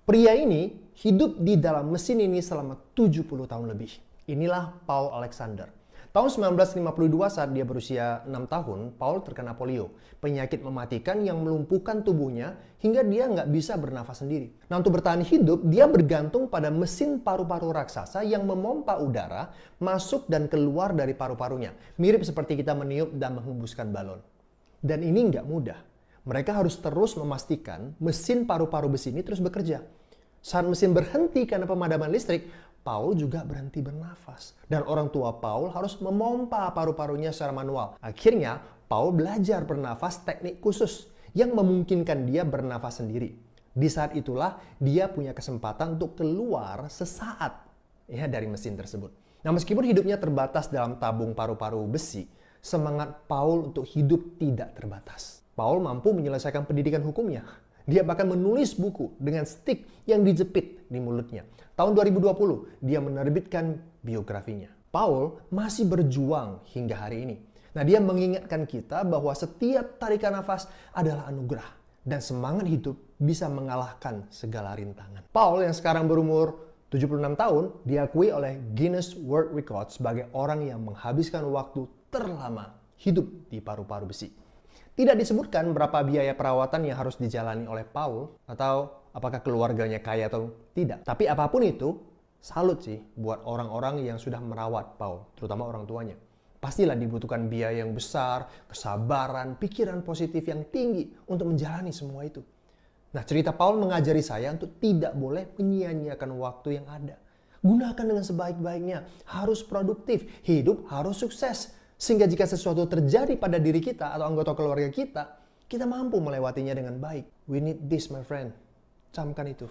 Pria ini hidup di dalam mesin ini selama 70 tahun lebih. Inilah Paul Alexander. Tahun 1952 saat dia berusia 6 tahun, Paul terkena polio. Penyakit mematikan yang melumpuhkan tubuhnya hingga dia nggak bisa bernafas sendiri. Nah, untuk bertahan hidup, dia bergantung pada mesin paru-paru raksasa yang memompa udara masuk dan keluar dari paru-parunya. Mirip seperti kita meniup dan menghembuskan balon. Dan ini nggak mudah. Mereka harus terus memastikan mesin paru-paru besi ini terus bekerja. Saat mesin berhenti karena pemadaman listrik, Paul juga berhenti bernafas. Dan orang tua Paul harus memompa paru-parunya secara manual. Akhirnya, Paul belajar bernafas teknik khusus yang memungkinkan dia bernafas sendiri. Di saat itulah dia punya kesempatan untuk keluar sesaat dari mesin tersebut. Nah, meskipun hidupnya terbatas dalam tabung paru-paru besi, semangat Paul untuk hidup tidak terbatas. Paul mampu menyelesaikan pendidikan hukumnya. Dia bahkan menulis buku dengan stik yang dijepit di mulutnya. Tahun 2020, dia menerbitkan biografinya. Paul masih berjuang hingga hari ini. Nah, dia mengingatkan kita bahwa setiap tarikan nafas adalah anugerah. Dan semangat hidup bisa mengalahkan segala rintangan. Paul yang sekarang berumur 76 tahun, diakui oleh Guinness World Record sebagai orang yang menghabiskan waktu terlama hidup di paru-paru besi. Tidak disebutkan berapa biaya perawatan yang harus dijalani oleh Paul atau apakah keluarganya kaya atau tidak. Tapi apapun itu, salut sih buat orang-orang yang sudah merawat Paul, terutama orang tuanya. Pastilah dibutuhkan biaya yang besar, kesabaran, pikiran positif yang tinggi untuk menjalani semua itu. Nah, cerita Paul mengajari saya untuk tidak boleh menyia-nyiakan waktu yang ada. Gunakan dengan sebaik-baiknya, harus produktif, hidup harus sukses. Sehingga jika sesuatu terjadi pada diri kita atau anggota keluarga kita, kita mampu melewatinya dengan baik. We need this, my friend. Camkan itu.